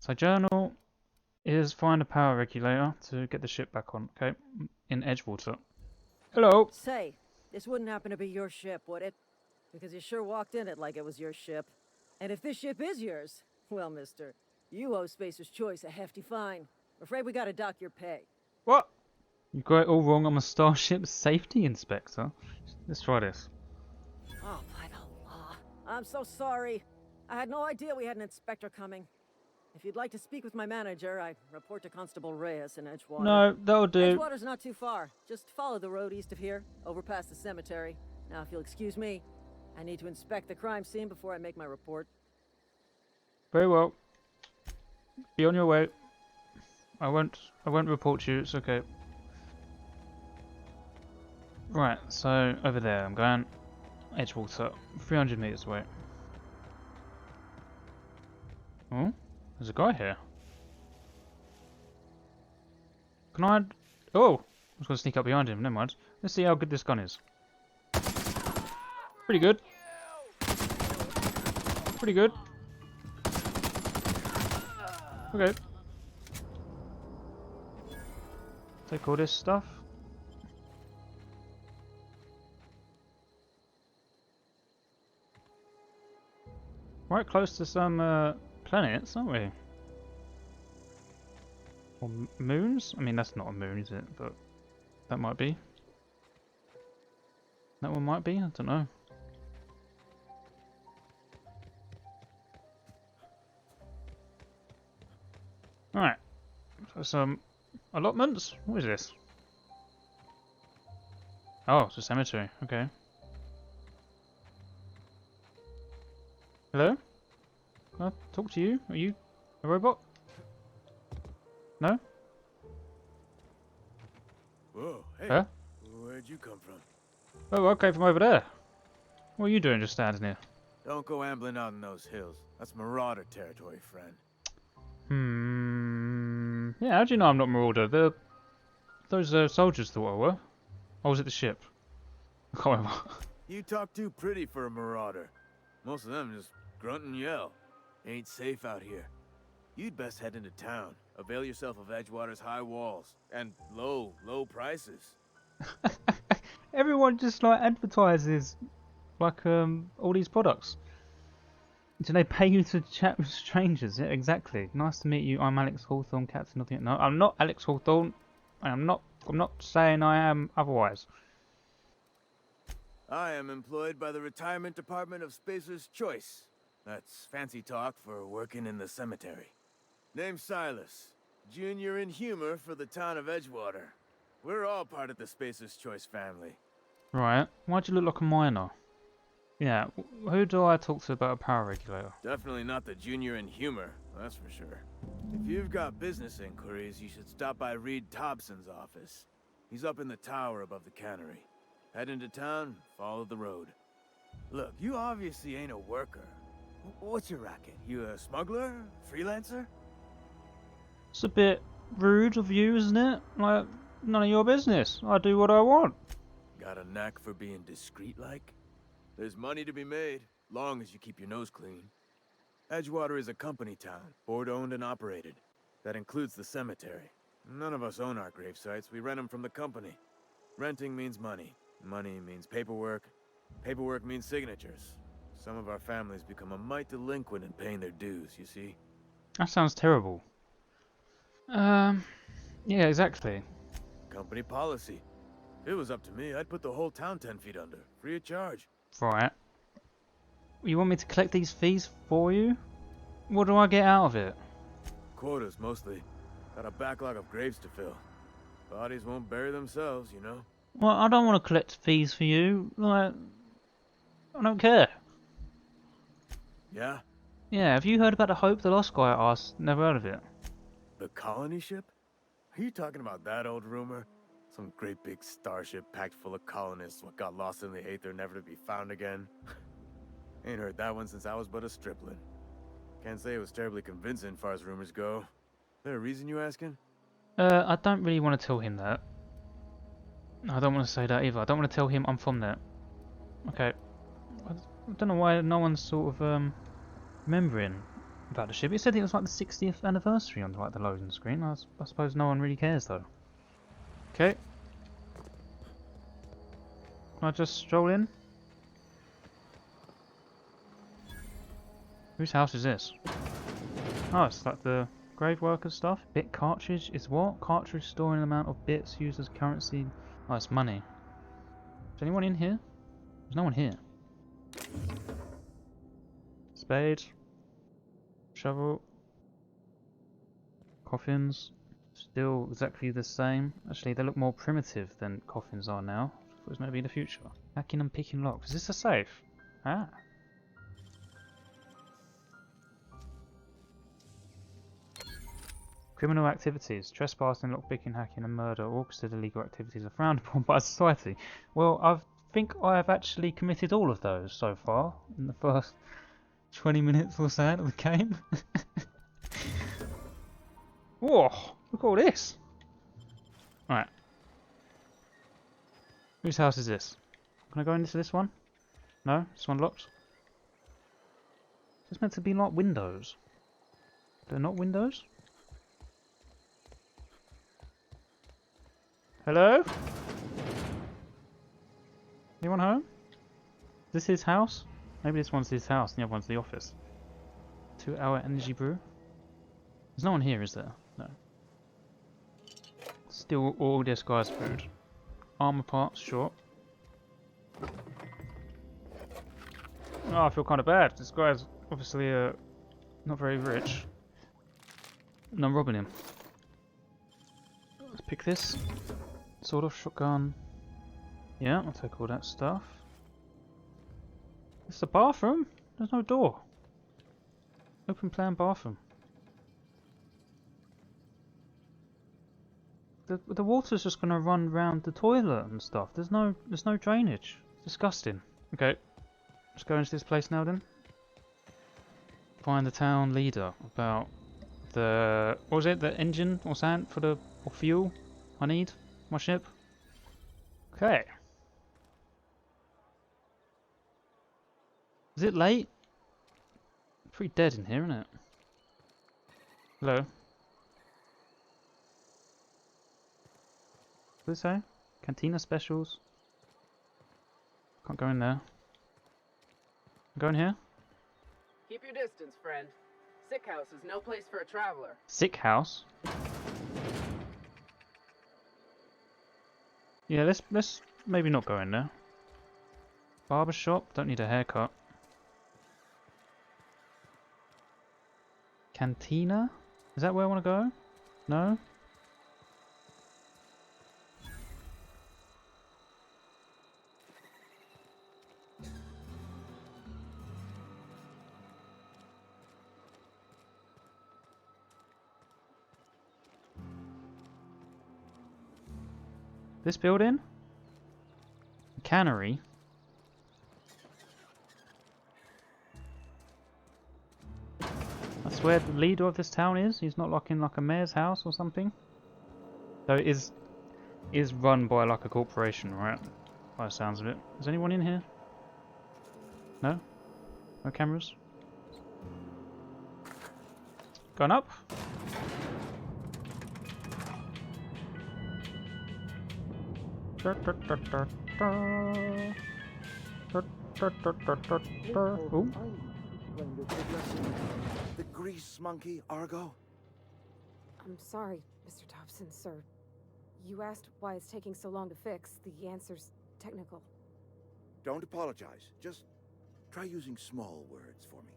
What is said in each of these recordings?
So journal is find a power regulator to get the ship back on, okay? In Edgewater. Hello! Say, this wouldn't happen to be your ship, would it? Because you sure walked in it like it was your ship. And if this ship is yours, well, mister, you owe Spacer's Choice a hefty fine. I'm afraid we gotta dock your pay. What? You got it all wrong. I'm a Starship Safety Inspector. Let's try this. Oh, by the law. I'm so sorry. I had no idea we had an inspector coming. If you'd like to speak with my manager, I report to Constable Reyes in Edgewater. No, that'll do. Edgewater's not too far. Just follow the road east of here, over past the cemetery. Now, if you'll excuse me, I need to inspect the crime scene before I make my report. Very well. Be on your way. I won't report you. It's okay. Right, so over there I'm going. Edgewater, 300 meters away. Oh, there's a guy here. Can I? Oh, I was going to sneak up behind him. Never mind. Let's see how good this gun is. Pretty good. Pretty good. Okay. Take all this stuff. Right close to some planets, aren't we? Or moons? I mean, that's not a moon, is it? But that might be. That one might be? I don't know. Alright. So some allotments? What is this? Oh, it's a cemetery. Okay. Hello? Can I talk to you? Are you a robot? No? Whoa, hey, Huh? where'd you come from? Oh, okay, from over there. What are you doing just standing here? Don't go ambling out in those hills. That's marauder territory, friend. Yeah, how do you know I'm not Marauder? Those soldiers thought I were. Or was it the ship? I can't remember. You talk too pretty for a marauder. Most of them just grunt and yell. Ain't safe out here. You'd best head into town. Avail yourself of Edgewater's high walls. And low prices. Everyone just like advertises like all these products. Do they pay you to chat with strangers? Yeah, exactly. Nice to meet you. I'm Alex Hawthorne, Captain of the... No, I'm not Alex Hawthorne. I'm not saying I am otherwise. I am employed by the Retirement Department of Spacer's Choice. That's fancy talk for working in the cemetery. Name's Silas. Junior in humor for the town of Edgewater. We're all part of the Spacer's Choice family. Right. Why'd you look like a miner? Yeah, who do I talk to about a power regulator? Definitely not the junior in humor, that's for sure. If you've got business inquiries, you should stop by Reed Thompson's office. He's up in the tower above the cannery. Head into town, follow the road. Look, you obviously ain't a worker. What's your racket? You a smuggler? Freelancer? It's a bit rude of you, isn't it? Like, none of your business. I do what I want. Got a knack for being discreet-like? There's money to be made, long as you keep your nose clean. Edgewater is a company town, board-owned and operated. That includes the cemetery. None of us own our grave sites, we rent them from the company. Renting means money. Money means paperwork. Paperwork means signatures. Some of our families become a mite delinquent in paying their dues, you see? That sounds terrible. Yeah, exactly. Company policy. If it was up to me, I'd put the whole town 10 feet under, free of charge. Right. You want me to collect these fees for you? What do I get out of it? Quotas, mostly. Got a backlog of graves to fill. Bodies won't bury themselves, you know? Well, I don't want to collect fees for you. Like, I don't care. Yeah? Yeah, have you heard about the Hope the Lost guy asked? Never heard of it. The colony ship? Are you talking about that old rumor? Some great big starship packed full of colonists what got lost in the aether never to be found again? Ain't heard that one since I was but a stripling. Can't say it was terribly convincing far as rumors go. There a reason you asking? I don't really want to tell him that. I don't want to say that either. I don't want to tell him I'm from there. Okay. I don't know why no one's sort of remembering. about the ship. It said it was like the 60th anniversary on like the loading screen. I suppose no one really cares though. Okay. Can I just stroll in? Whose house is this? Oh, it's like the grave worker stuff. Bit cartridge is what? Cartridge storing the amount of bits used as currency. Oh, it's money. Is anyone in here? There's no one here. Spade. Shovel. Coffins. Still exactly the same. Actually, they look more primitive than coffins are now. I thought it was maybe in the future. Hacking and picking locks. Is this a safe? Ah. Criminal activities. Trespassing, lockpicking, hacking and murder. All considered illegal activities are frowned upon by society. Well, I think I have actually committed all of those so far in the first 20 minutes or so of the game. Whoa! Look at all this! Right. Whose house is this? Can I go into this one? No? This one locked? It's meant to be like windows. They're not windows? Hello? Anyone home? Is this his house? Maybe this one's his house and the other one's the office. 2-hour energy brew? There's no one here, is there? No. Still all this guy's food. Armor parts, sure. Oh, I feel kind of bad. This guy's obviously not very rich. And I'm robbing him. Let's pick this. Sort of shotgun. Yeah, I'll take all that stuff. It's the bathroom? There's no door. Open plan bathroom. The water's just gonna run round the toilet and stuff. There's no drainage. It's disgusting. Okay. Let's go into this place now then. Find the town leader about the what was it? The engine or something for the fuel I need my ship. Okay. Is it late? Pretty dead in here, isn't it? Hello. What does it say? Cantina specials. Can't go in there. Go in here. Keep your distance, friend. Sick house is no place for a traveler. Sick house? Yeah, let's maybe not go in there. Barber shop, don't need a haircut. Cantina? Is that where I want to go? No? This building? Cannery? That's where the leader of this town is? He's not like in like a mayor's house or something? So it is run by like a corporation, right? By the sounds of it. Is anyone in here? No? No cameras? Going up? Ooh. The grease monkey, Argo? I'm sorry, Mr. Thompson, sir. You asked why it's taking so long to fix. The answer's technical. Don't apologize. Just try using small words for me.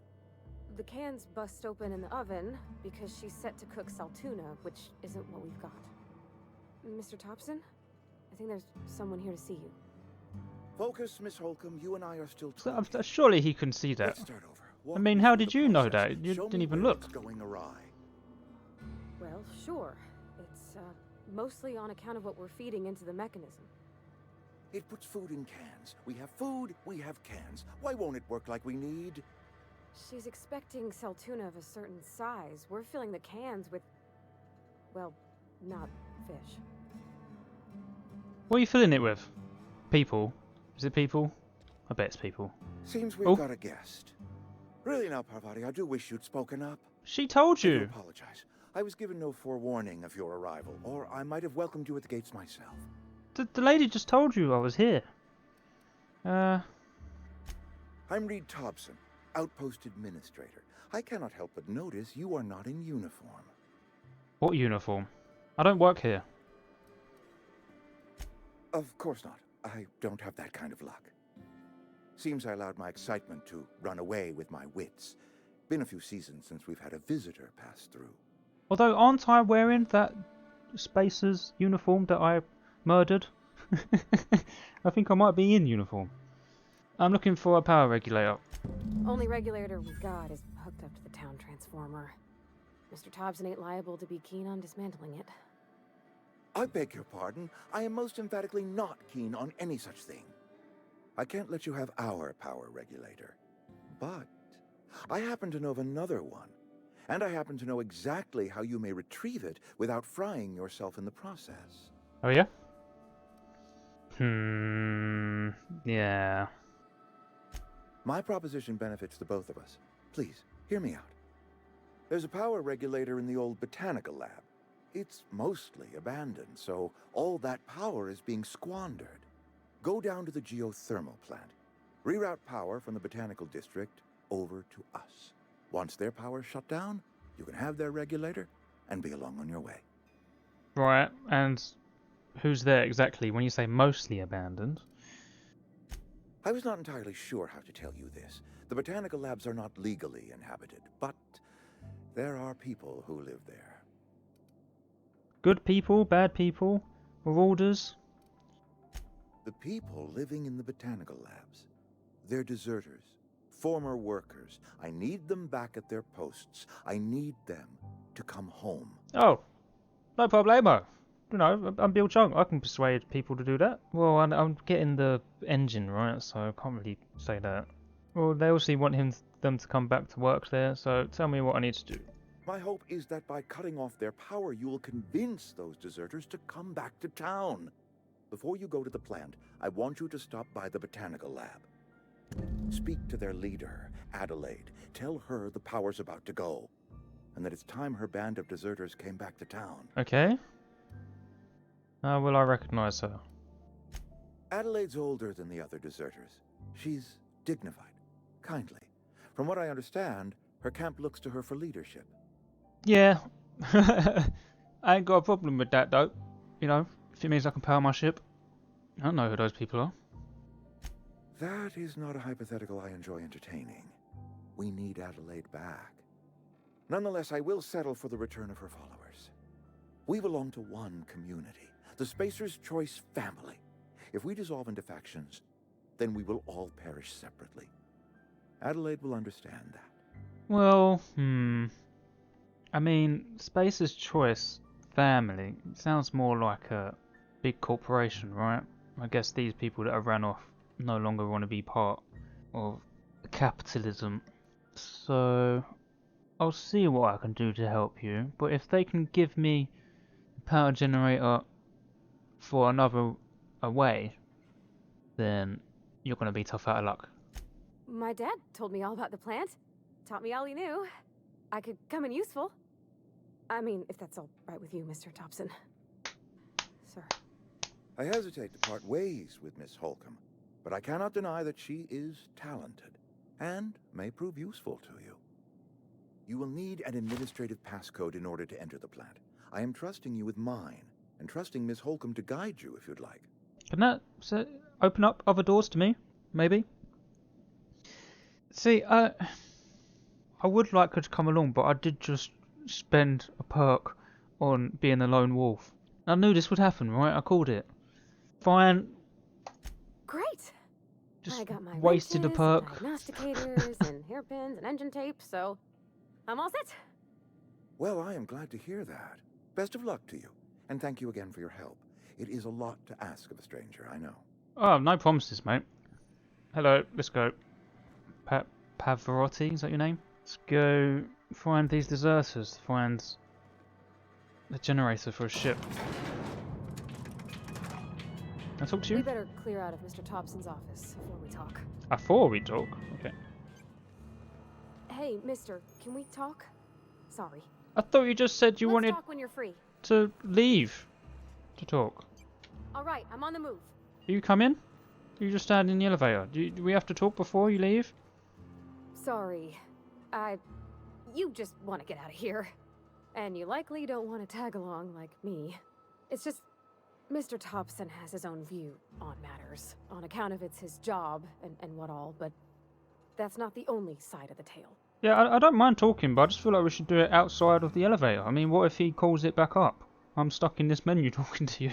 The cans bust open in the oven because she's set to cook saltuna, which isn't what we've got. Mr. Thompson? I think there's someone here to see you. Focus, Miss Holcomb. You and I are still So, talking. surely he can see that. Let's start over. I Walk mean, me how through did the you know process that? and You show didn't me even where look. it's going awry. Well, sure. It's, mostly on account of what we're feeding into the mechanism. It puts food in cans. We have food, we have cans. Why won't it work like we need? She's expecting saltuna of a certain size. We're filling the cans with, well, not fish. What are you filling it with? People? Is it people? I bet it's people. Seems we've Oh. got a guest. Really now, Parvati, I do wish you'd spoken up. She told I do you. apologize. I was given no forewarning of your arrival, or I might have welcomed you at the gates myself. The lady just told you I was here. I'm Reed Thompson, Outpost Administrator. I cannot help but notice you are not in uniform. What uniform? I don't work here. Of course not. I don't have that kind of luck. Seems I allowed my excitement to run away with my wits. Been a few seasons since we've had a visitor pass through. Although, aren't I wearing that Spacer's uniform that I murdered? I think I might be in uniform. I'm looking for a power regulator. Only regulator we got is hooked up to the town transformer. Mr. Thompson ain't liable to be keen on dismantling it. I beg your pardon. I am most emphatically not keen on any such thing. I can't let you have our power regulator. But I happen to know of another one. And I happen to know exactly how you may retrieve it without frying yourself in the process. Oh yeah? Yeah. My proposition benefits the both of us. Please, hear me out. There's a power regulator in the old botanical lab. It's mostly abandoned, so all that power is being squandered. Go down to the geothermal plant. Reroute power from the botanical district over to us. Once their power's shut down, you can have their regulator and be along on your way. Right, and who's there exactly when you say mostly abandoned? I was not entirely sure how to tell you this. The botanical labs are not legally inhabited, but there are people who live there. Good people, bad people, marauders? The people living in the botanical labs. They're deserters, former workers. I need them back at their posts. I need them to come home. Oh, no problemo. You know, I'm Bill Chung. I can persuade people to do that. Well, I'm getting the engine, right? So I can't really say that. Well, they obviously want them to come back to work there, so tell me what I need to do. My hope is that by cutting off their power, you will convince those deserters to come back to town. Before you go to the plant, I want you to stop by the botanical lab. Speak to their leader, Adelaide. Tell her the power's about to go, and that it's time her band of deserters came back to town. Okay. How will I recognize her? Adelaide's older than the other deserters. She's dignified, kindly. From what I understand, her camp looks to her for leadership. Yeah. I ain't got a problem with that, though. You know, if it means I can power my ship. I don't know who those people are. That is not a hypothetical I enjoy entertaining. We need Adelaide back. Nonetheless, I will settle for the return of her followers. We belong to one community, the Spacer's Choice family. If we dissolve into factions, then we will all perish separately. Adelaide will understand that. Well, I mean, Spacer's Choice family sounds more like a big corporation, right? I guess these people that have ran off no longer want to be part of capitalism. So, I'll see what I can do to help you. But if they can give me a power generator for another way, then you're going to be tough out of luck. My dad told me all about the plant. Taught me all he knew. I could come in useful. I mean, if that's all right with you, Mr. Thompson. Sir. I hesitate to part ways with Miss Holcomb, but I cannot deny that she is talented and may prove useful to you. You will need an administrative passcode in order to enter the plant. I am trusting you with mine, and trusting Miss Holcomb to guide you if you'd like. Can that open up other doors to me? Maybe? See, I would like her to come along, but I did just spend a perk on being a lone wolf. I knew this would happen, right? I called it. Fine. Great. Just I got my wasted a wrenches, perk. diagnosticators, and hairpins and engine tape, so I'm all set. Well, I am glad to hear that. Best of luck to you, and thank you again for your help. It is a lot to ask of a stranger, I know. Oh, no promises, mate. Hello, let's go. Pavarotti, is that your name? Let's go find these deserters, find the generator for a ship. Can I talk to you? We better clear out of Mr. Thompson's office before we talk. Before we talk? Okay. Hey, mister, can we talk? Sorry. I thought you just said you Let's wanted talk when you're free. to leave to talk. All right, I'm on the move. You come in? You just stand in the elevator. Do we have to talk before you leave? Sorry. You just want to get out of here. And you likely don't want to tag along like me. It's just, Mr. Thompson has his own view on matters, on account of it's his job and what all, but that's not the only side of the tale. Yeah, I don't mind talking, but I just feel like we should do it outside of the elevator. I mean, what if he calls it back up? I'm stuck in this menu talking to you.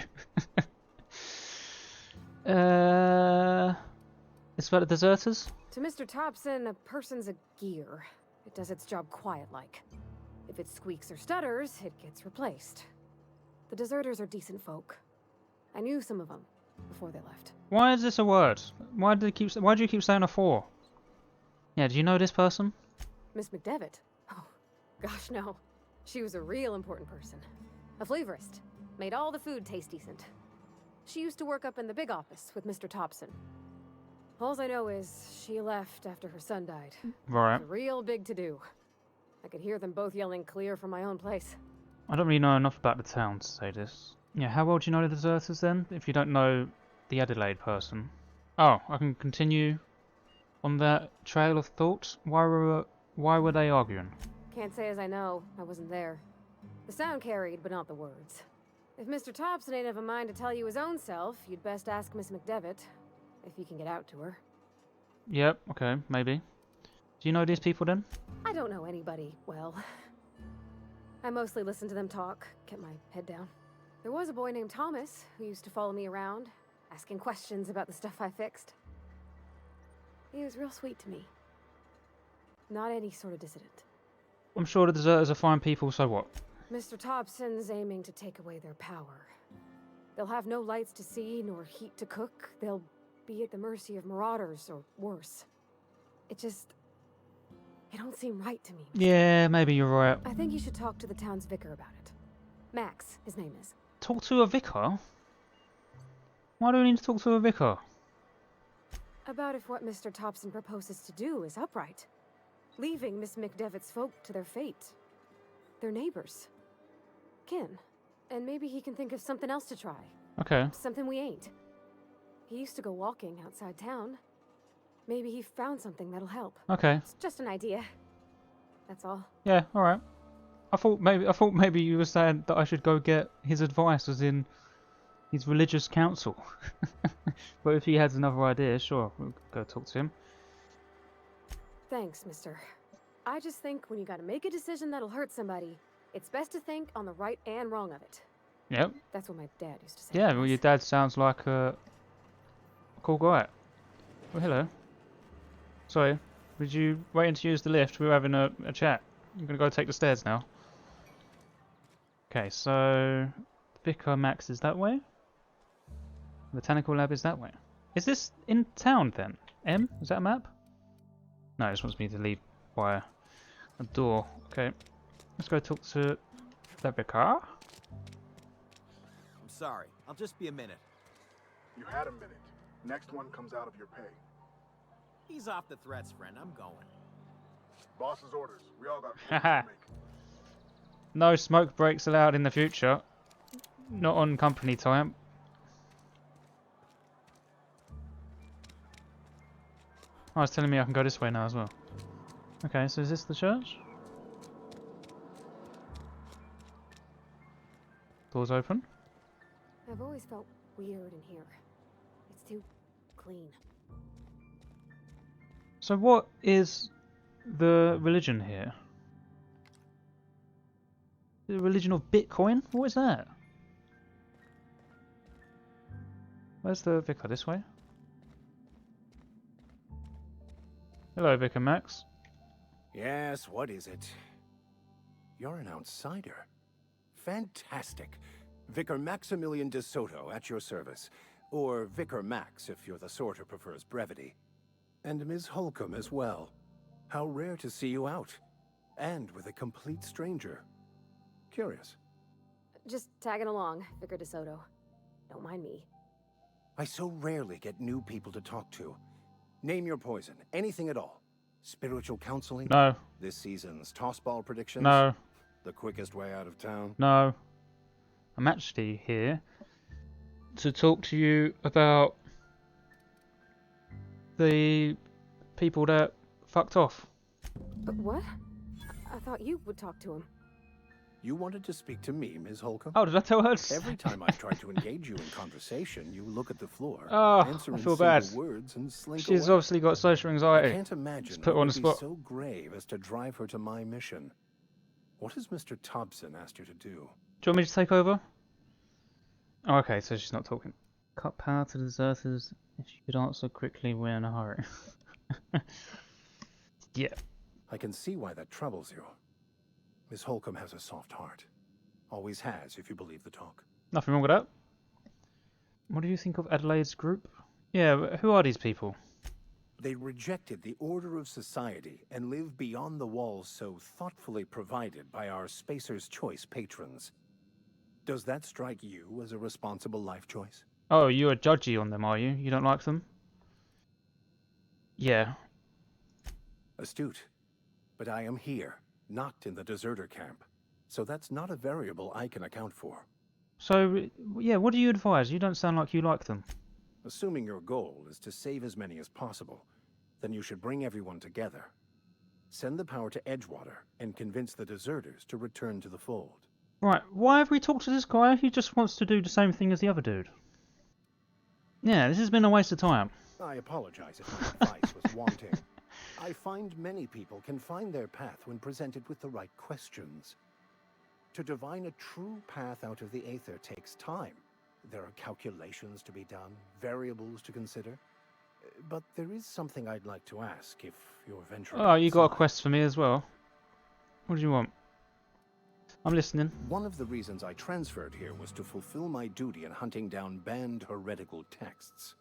It's about the deserters? To Mr. Thompson, a person's a gear. It does its job quiet-like. If it squeaks or stutters, it gets replaced. The deserters are decent folk. I knew some of them before they left. Why is this a word? Why do you keep saying a 4? Yeah, do you know this person? Miss McDevitt? Oh, gosh, no. She was a real important person. A flavorist. Made all the food taste decent. She used to work up in the big office with Mr. Thompson. All I know is she left after her son died. Right. It was a real big to-do. I could hear them both yelling clear from my own place. I don't really know enough about the town to say this. Yeah, how well do you know the deserters then, if you don't know the Adelaide person? Oh, I can continue on that trail of thought. Why were they arguing? Can't say as I know. I wasn't there. The sound carried, but not the words. If Mr. Thompson ain't of a mind to tell you his own self, you'd best ask Miss McDevitt, if you can get out to her. Yep, okay, maybe. Do you know these people then? I don't know anybody well. I mostly listened to them talk, kept my head down. There was a boy named Thomas who used to follow me around, asking questions about the stuff I fixed. He was real sweet to me. Not any sort of dissident. I'm sure the deserters are fine people, so what? Mr. Thompson's aiming to take away their power. They'll have no lights to see, nor heat to cook. They'll be at the mercy of marauders, or worse. It don't seem right to me. Yeah, maybe you're right. I think you should talk to the town's vicar about it. Max, his name is. Talk to a vicar? Why do we need to talk to a vicar? About if what Mr. Thompson proposes to do is upright. Leaving Miss McDevitt's folk to their fate. Their neighbors. Kin. And maybe he can think of something else to try. Okay. Something we ain't. He used to go walking outside town. Maybe he found something that'll help. Okay. It's just an idea. That's all. Yeah, alright. I thought maybe you were saying that I should go get his advice, as in his religious counsel. But if he has another idea, sure, we'll go talk to him. Thanks, mister. I just think when you gotta make a decision that'll hurt somebody, it's best to think on the right and wrong of it. Yep. That's what my dad used to say. Yeah, well, your dad sounds like a cool guy. Well, hello. Sorry, would you wait to use the lift? We were having a chat. I'm gonna go take the stairs now. Okay, so Vicar Max is that way. Botanical Lab is that way. Is this in town then? M? Is that a map? No, it just wants me to leave by a door. Okay, let's go talk to the Vicar. I'm sorry. I'll just be a minute. You had a minute. Next one comes out of your pay. Ease off the threats, friend. I'm going. Boss's orders. We all got Haha. to make. No smoke breaks allowed in the future. Not on company time. Oh, it's telling me I can go this way now as well. Okay, so is this the church? Doors open. I've always felt weird in here. It's too clean. So what is the religion here? The religion of Bitcoin? What is that? Where's the vicar? This way? Hello, Vicar Max. Yes, what is it? You're an outsider. Fantastic. Vicar Maximilian de Soto at your service. Or Vicar Max if you're the sort who prefers brevity. And Ms. Holcomb as well. How rare to see you out. And with a complete stranger. Curious. Just tagging along, Vicar DeSoto. Don't mind me. I so rarely get new people to talk to. Name your poison. Anything at all. Spiritual counseling? No. This season's tossball predictions? No. The quickest way out of town? No. I'm actually here to talk to you about the people that fucked off. What? I thought you would talk to him. You wanted to speak to me, Ms. Holcomb? Oh, did I tell her? Every time I've tried to engage you in conversation, you look at the floor, Oh, answer I in feel single bad. words, and slink She's away. obviously got social I anxiety. can't imagine Just put her what on would the be spot. so grave as to drive her to my mission. What has Mr. Thompson asked you to do? Do you want me to take over? Oh, okay, so she's not talking. Cut power to deserters. If you could answer quickly, we're in a hurry. Yeah. I can see why that troubles you. Miss Holcomb has a soft heart. Always has, if you believe the talk. Nothing wrong with that. What do you think of Adelaide's group? Yeah, but who are these people? They rejected the order of society and live beyond the walls so thoughtfully provided by our Spacer's Choice patrons. Does that strike you as a responsible life choice? Oh, you're judgy on them, are you? You don't like them? Yeah. Astute. But I am here, not in the deserter camp. So that's not a variable I can account for. So, yeah, what do you advise? You don't sound like you like them. Assuming your goal is to save as many as possible, then you should bring everyone together. Send the power to Edgewater and convince the deserters to return to the fold. Right, why have we talked to this guy? He just wants to do the same thing as the other dude. Yeah, this has been a waste of time. I apologize if my advice was wanting. I find many people can find their path when presented with the right questions. To divine a true path out of the Aether takes time. There are calculations to be done, variables to consider. But there is something I'd like to ask if you're venturing. Oh, you got a outside. quest for me as well. What do you want? I'm listening. One of the reasons I transferred here was to fulfill my duty in hunting down banned heretical texts.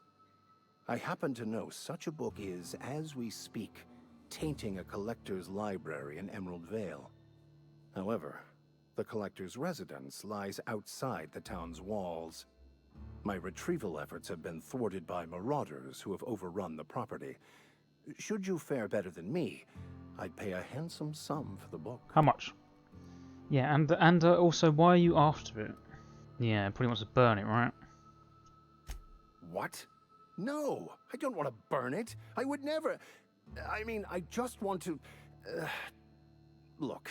I happen to know such a book is, as we speak, tainting a collector's library in Emerald Vale. However, the collector's residence lies outside the town's walls. My retrieval efforts have been thwarted by marauders who have overrun the property. Should you fare better than me, I'd pay a handsome sum for the book. How much? Yeah, and also, why are you after it? Yeah, pretty wants to burn it, right? What? No, I don't want to burn it. I would never. I mean, I just want to... Look,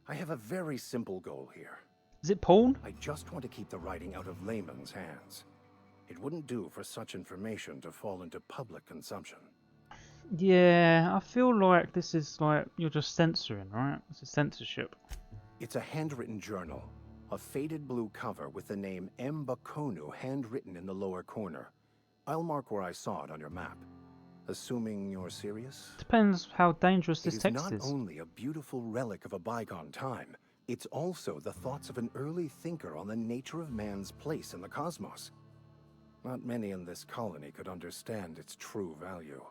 I have a very simple goal here. Is it porn? I just want to keep the writing out of layman's hands. It wouldn't do for such information to fall into public consumption. Yeah, I feel like this is like, you're just censoring, right? This is censorship. It's a handwritten journal. A faded blue cover with the name M. Bakonu handwritten in the lower corner. I'll mark where I saw it on your map. Assuming you're serious? Depends how dangerous this It is text not is. only a beautiful relic of a bygone time, it's also the thoughts of an early thinker on the nature of man's place in the cosmos. Not many in this colony could understand its true value,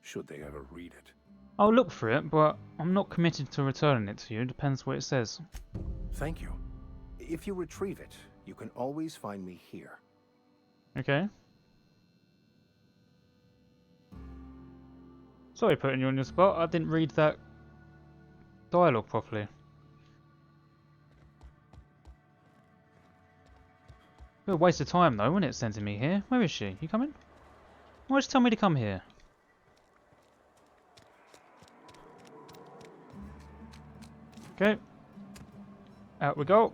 should they ever read it. I'll look for it, but I'm not committed to returning it to you. Depends what it says. Thank you. If you retrieve it, you can always find me here. Okay. Sorry putting you on your spot. I didn't read that dialogue properly. Bit of a waste of time though, wasn't it, sending me here? Where is she? You coming? Why just tell me to come here? Okay. Out we go.